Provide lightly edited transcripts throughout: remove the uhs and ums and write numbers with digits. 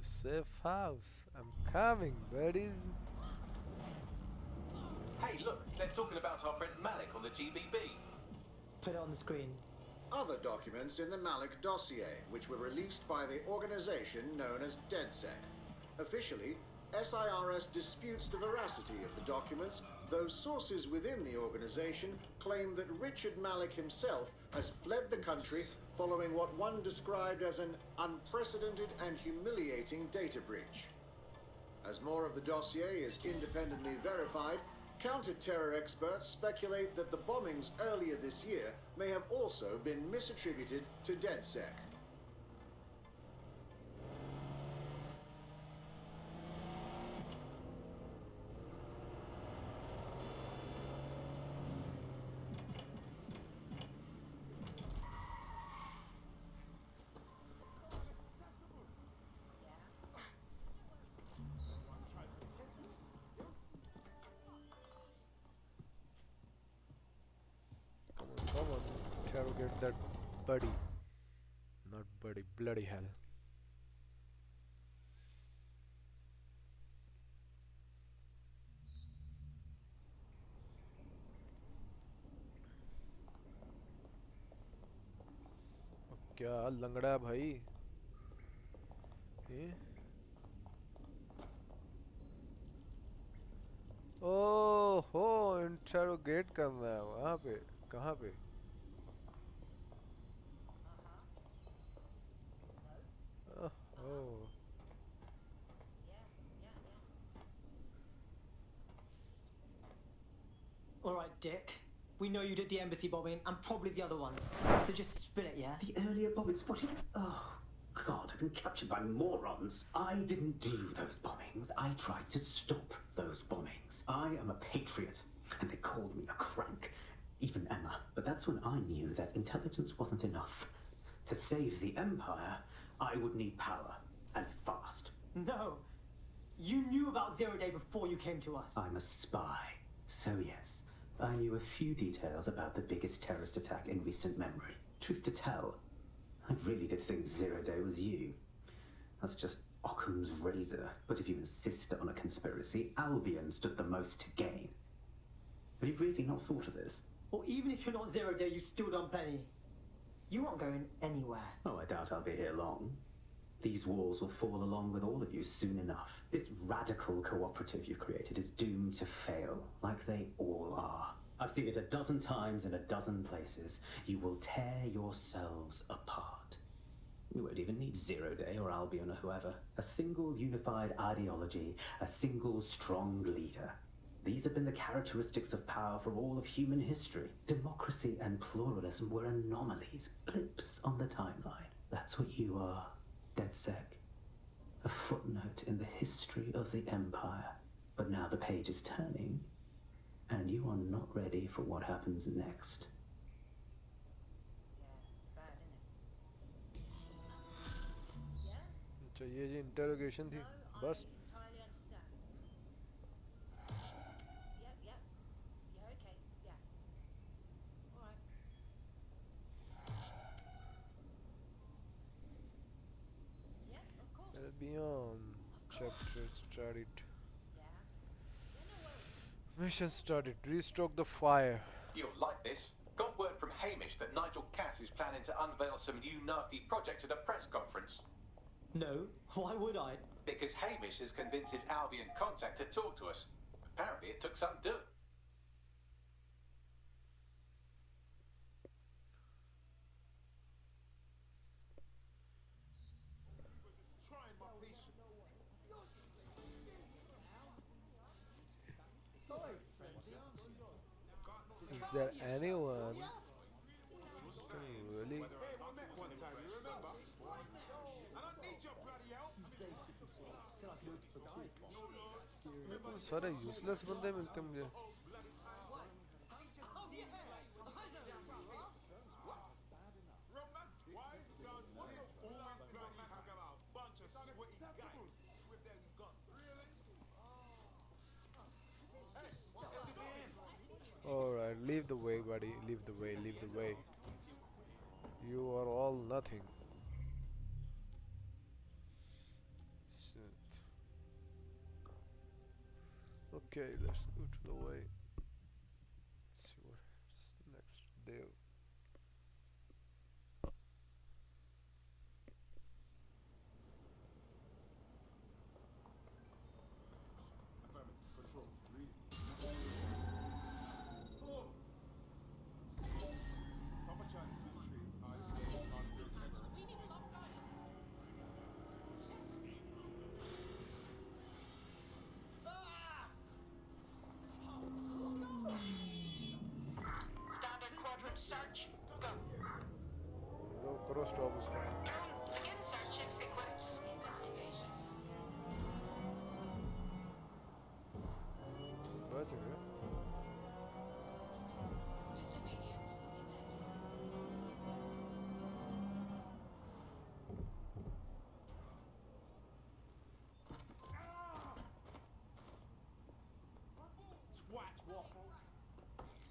The safe house. I'm coming, buddies. Hey, look, they're talking about our friend Malik on the GBB. Put it on the screen. Other documents in the Malik dossier, which were released by the organization known as DedSec. Officially, SIRS disputes the veracity of the documents, though sources within the organization claim that Richard Malik himself has fled the country following what one described as an unprecedented and humiliating data breach. As more of the dossier is independently verified, counter-terror experts speculate that the bombings earlier this year may have also been misattributed to DedSec. Come on, interrogate that buddy. Not buddy, bloody hell. क्या लंगड़ा है भाई ये? ओहो, interrogate करना है वहाँ पे? कहाँ पे? ओह, Alright, Dick. We know you did the embassy bombing and probably the other ones. So just spill it, yeah? The earlier bombings? What? Oh, God, I've been captured by morons. I didn't do those bombings. I tried to stop those bombings. I am a patriot, and they called me a crank. Even Emma. But that's when I knew that intelligence wasn't enough. To save the Empire, I would need power, and fast. No. You knew about Zero Day before you came to us. I'm a spy. So yes, I knew a few details about the biggest terrorist attack in recent memory. Truth to tell, I really did think Zero Day was you. That's just Occam's razor. But if you insist on a conspiracy, Albion stood the most to gain. Have you really not thought of this? Or even if you're not Zero Day, you still done plenty. You aren't going anywhere. Oh, I doubt I'll be here long. These walls will fall along with all of you soon enough. This radical cooperative you've created is doomed to fail, like they all are. I've seen it a dozen times in a dozen places. You will tear yourselves apart. You won't even need Zero Day or Albion or whoever. A single unified ideology, a single strong leader. These have been the characteristics of power for all of human history. Democracy and pluralism were anomalies, blips on the timeline. That's what you are. DedSec. A footnote in the history of the Empire. But now the page is turning, and you are not ready for what happens next. अच्छा ये जी interrogation थी बस. Beyond chapter started. Mission started. Restock the fire. You'll like this. Got word from Hamish that Nigel Cass is planning to unveil some new nasty project at a press conference. No, why would I? Because Hamish has convinced his Albion contact to talk to us. Apparently it took some doing. Is there anyone can really? सारे useless बंदे मिलते मुझे. Alright, leave the way, buddy. Leave the way, leave the way. You are all nothing. Okay, let's go to the way. Let's see what's next there. Standard quadrant search. Go. लो करो stop उसको. Begin searching sequence. Investigation. बच गए. Disobedience detected.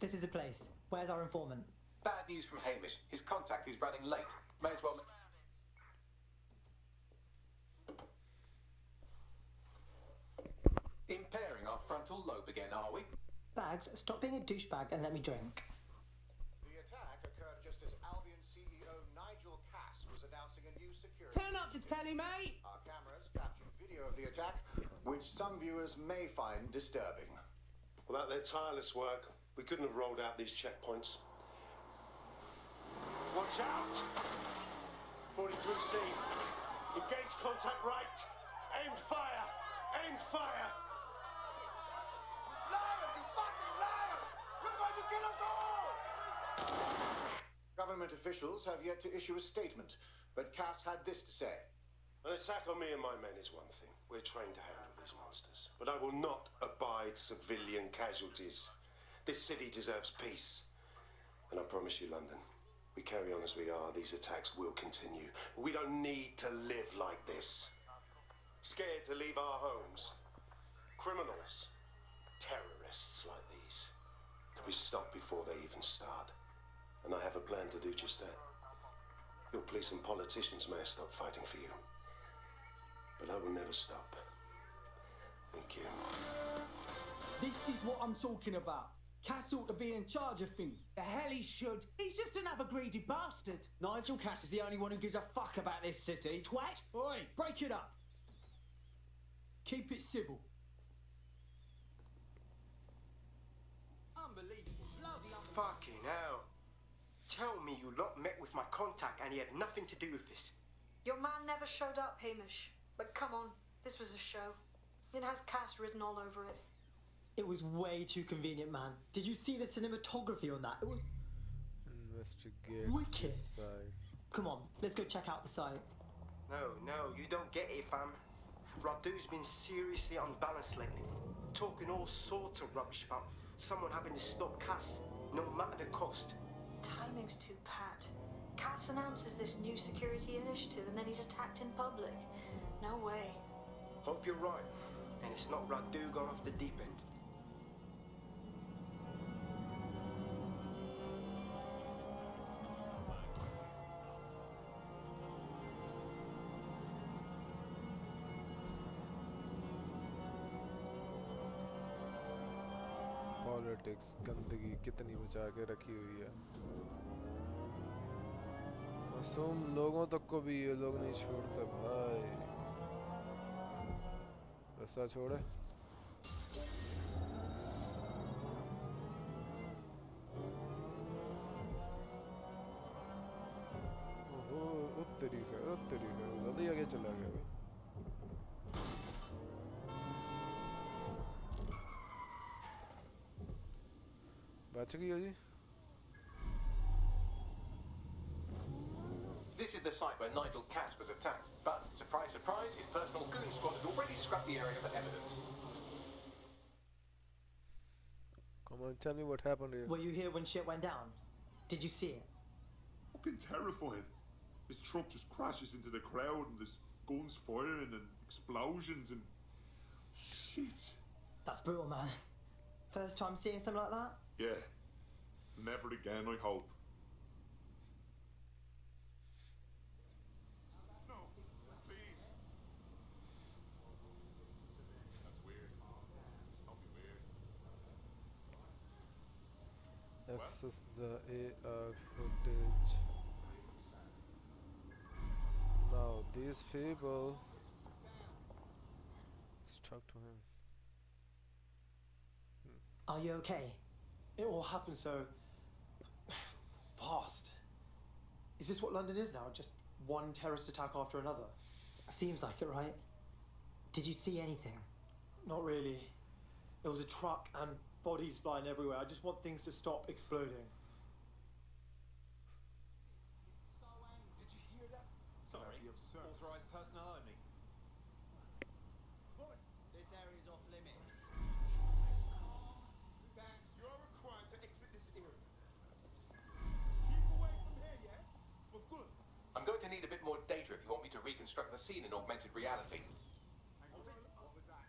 This is the place. Where's our informant? Bad news from Hamish. His contact is running late. May as well. Impairing our frontal lobe again, are we? Bags, stop being a douchebag and let me drink. The attack occurred just as Albion CEO Nigel Cass was announcing a new security. Turn up the telly, mate! Our cameras captured video of the attack, which some viewers may find disturbing. Without their tireless work, we couldn't have rolled out these checkpoints. Watch out! 43C. Engage contact right. Aimed fire! Aimed fire! Liar, you fucking liar! You're going to kill us all! Government officials have yet to issue a statement, but Cass had this to say. An attack on me and my men is one thing. We're trained to handle these monsters. But I will not abide civilian casualties. This city deserves peace. And I promise you, London, we carry on as we are, these attacks will continue. We don't need to live like this. Scared to leave our homes. Criminals, terrorists like these, can be stopped before they even start. And I have a plan to do just that. Your police and politicians may have stopped fighting for you. But I will never stop. Thank you. This is what I'm talking about. Cass ought to be in charge of things. The hell he should. He's just another greedy bastard. Nigel Cass is the only one who gives a fuck about this city. Twat! Oi, break it up. Keep it civil. Unbelievable. Bloody unbelievable. Fucking hell. Tell me you lot met with my contact and he had nothing to do with this. Your man never showed up, Hamish. But come on, this was a show. It has Cass written all over it. It was way too convenient, man. Did you see the cinematography on that? It was Investigate wicked. this side. Come on, let's go check out the site. No, you don't get it, fam. Radu's been seriously unbalanced lately. Talking all sorts of rubbish about someone having to stop Cass, no matter the cost. Timing's too pat. Cass announces this new security initiative and then he's attacked in public. No way. Hope you're right. And it's not Radu gone off the deep end. Politics गंदगी कितनी बचा के रखी हुई है. मासूम लोगों तक को भी ये लोग नहीं छोड़ते भाई. रास्ता छोड़े. ओहो उत्तरी है जल्दी आगे चला गया भाई. बच गई हो जी. This is the site where Nigel Cass was attacked. But, surprise, surprise, his personal goon squad has already scrubbed the area for evidence. Come on, tell me what happened here. Were you here when shit went down? Did you see it? Fucking terrifying. This truck just crashes into the crowd and there's guns firing and explosions and... shit. That's brutal, man. First time seeing something like that? Yeah. Never again, I hope. No, please. That's weird. Don't be weird. access the AI footage. Now these people talk to him. Are you okay? It all happened so fast. Is this what London is now? Just one terrorist attack after another? Seems like it, right? Did you see anything? Not really. There was a truck and bodies flying everywhere. I just want things to stop exploding. Did you hear that? Sorry, Be of service. authorised personnel only. What? This area's off limits. Thanks. You are required to exit this area. Keep away from here, yeah? For good. I'm going to need a bit more data if you want me to reconstruct the scene in augmented reality. What was that?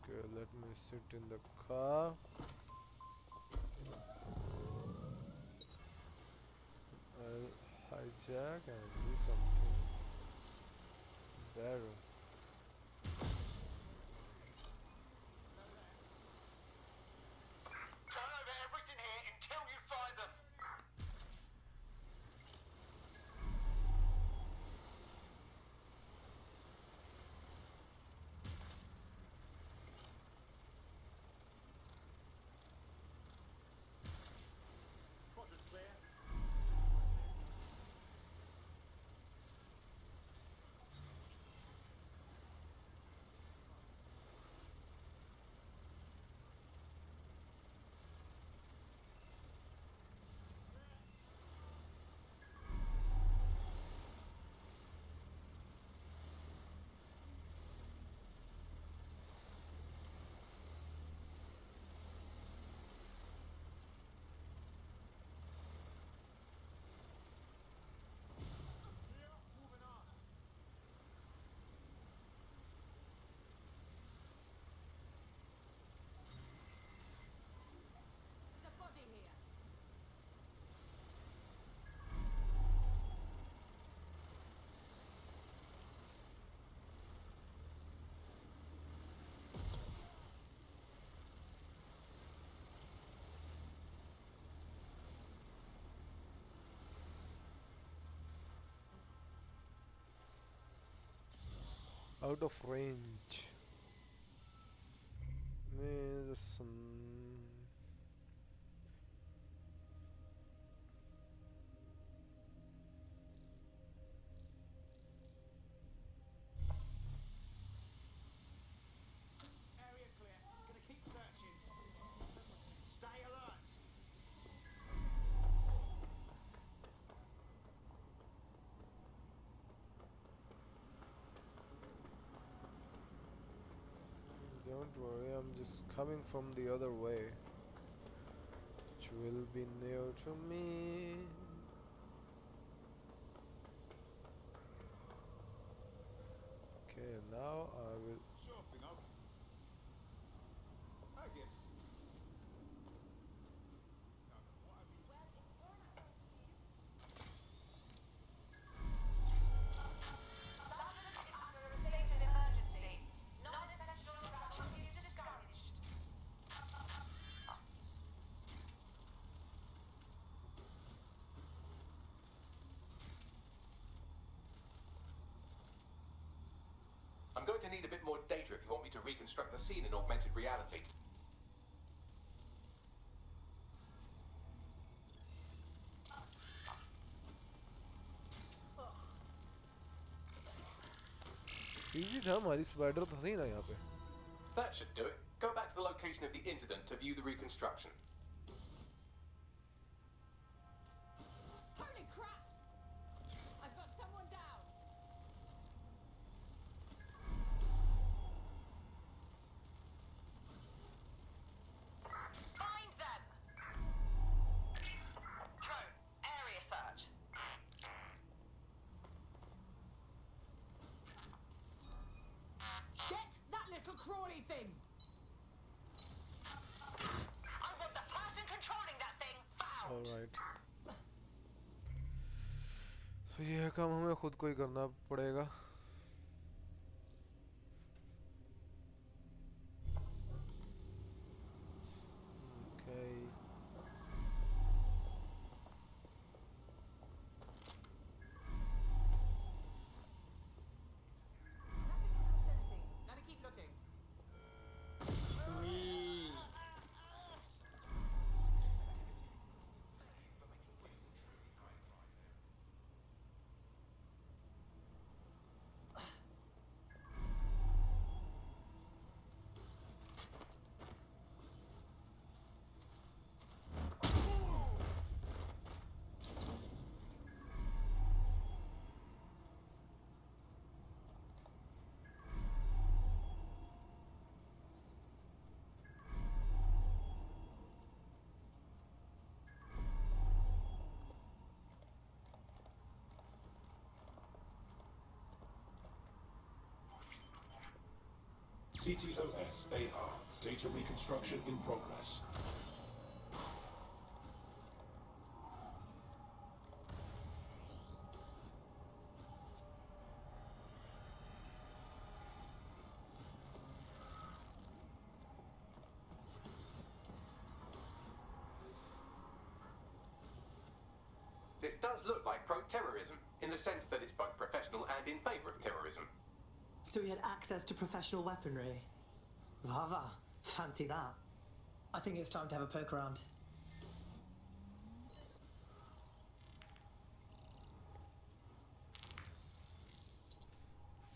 Okay, let me sit in the car. I'll hijack and do something better. Turn over everything here until you find them. Quadrant's clear. There's a body here. Out of range means some. Area clear. Gonna keep searching. Stay alert. Don't worry, I'm just coming from the other way, which will be near to me. Okay, now I will. Sure thing, I guess. London is under a state of emergency. Non-essential travel is discouraged. I'm going to need a bit more data if you want me to reconstruct the scene in augmented reality. Easy था, हमारी spider तो थी ना यहाँ पे. That should do it. Go back to the location of the incident to view the reconstruction. Holy crap! I've got someone down. Find them! Drone, area search. Get that little crawly thing! I want the person controlling that thing found! All right. यह काम हमें खुद को ही करना पड़ेगा. Okay. Let me keep looking. Sweet. CTOS AR. Data reconstruction in progress. This does look like pro-terrorism, in the sense that it's both professional and in favour of terrorism. So he had access to professional weaponry. Vava, fancy that. I think it's time to have a poke around.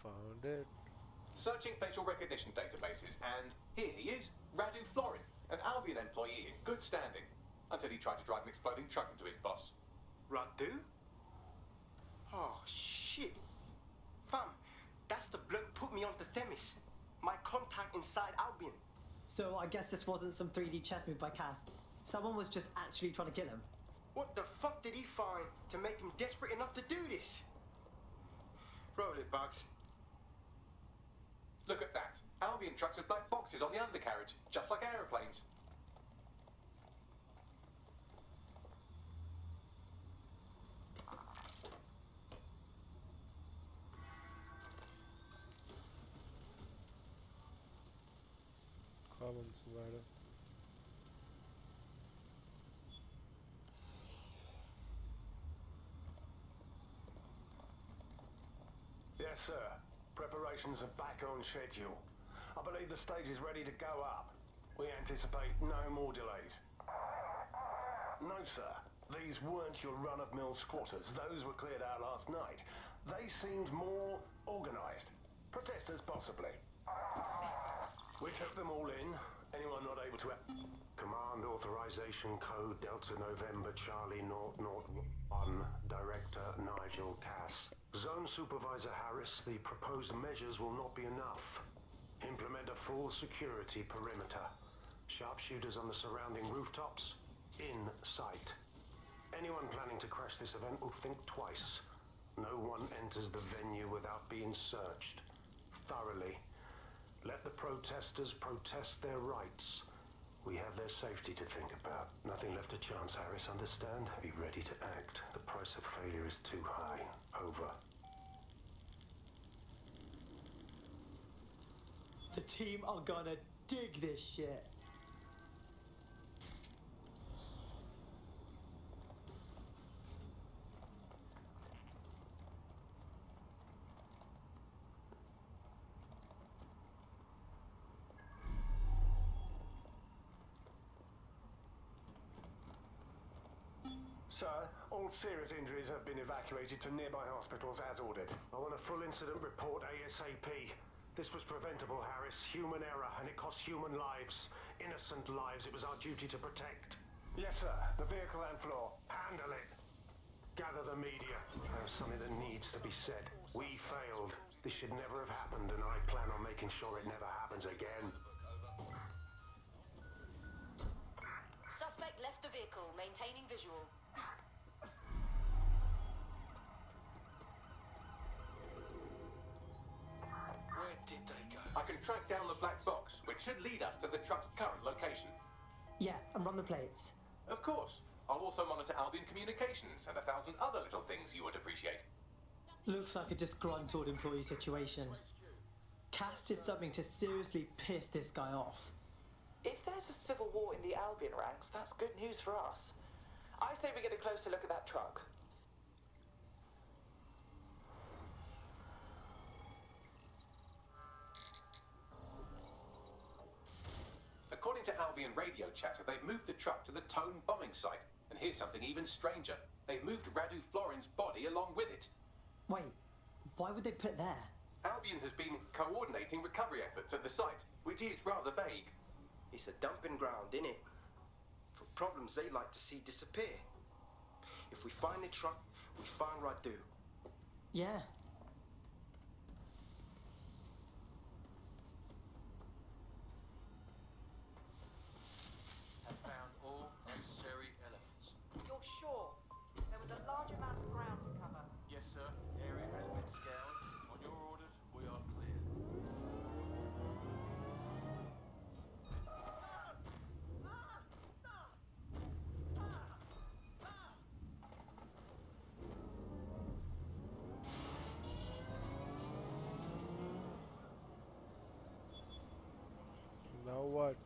Found it. Searching facial recognition databases, and here he is, Radu Florin, an Albion employee in good standing, until he tried to drive an exploding truck into his boss. Radu? Oh, shit. Fam, that's the bloke put me on the Themis. My contact inside Albion. So I guess this wasn't some 3D chess move by Cass. Someone was just actually trying to kill him. What the fuck did he find to make him desperate enough to do this? Roll it, Bugs. Look at that. Albion trucks with black boxes on the undercarriage, just like aeroplanes. Carbon survivor. Yes, sir. Preparations are back on schedule. I believe the stage is ready to go up. We anticipate no more delays. No, sir. These weren't your run-of-mill squatters. Those were cleared out last night. They seemed more organized. Protesters, possibly. We took them all in. Anyone not able to... Command Authorization Code Delta November Charlie 001, Director Nigel Cass. Zone Supervisor Harris, the proposed measures will not be enough. Implement a full security perimeter. Sharpshooters on the surrounding rooftops, in sight. Anyone planning to crash this event will think twice. No one enters the venue without being searched. Thoroughly. Let the protesters protest their rights. We have their safety to think about. Nothing left to chance, Harris, understand? Be ready to act. The price of failure is too high. Over. The team are gonna dig this shit. Sir, all serious injuries have been evacuated to nearby hospitals as ordered. I want a full incident report ASAP. This was preventable, Harris. Human error, and it cost human lives. Innocent lives it was our duty to protect. Yes, sir. The vehicle and floor. Handle it. Gather the media. There's something that needs to be said. We failed. This should never have happened, and I plan on making sure it never happens again. Suspect left the vehicle, maintaining visual. Where did they go? I can track down the black box, which should lead us to the truck's current location. Yeah, and run the plates. Of course. I'll also monitor Albion communications and 1,000 other little things you would appreciate. Looks like a disgruntled employee situation. Cass did something to seriously piss this guy off. If there's a civil war in the Albion ranks, that's good news for us. I say we get a closer look at that truck. According to Albion radio chatter, they've moved the truck to the Tone bombing site. And here's something even stranger. They've moved Radu Florin's body along with it. Wait, why would they put it there? Albion has been coordinating recovery efforts at the site, which is rather vague. It's a dumping ground, innit? For problems they like to see disappear. If we find the truck, we find Radu. Yeah. Have found all necessary elements. You're sure? There was a large amount of ground to cover. Yes, sir. Area has been scoured. On your orders, we are clear. Now what?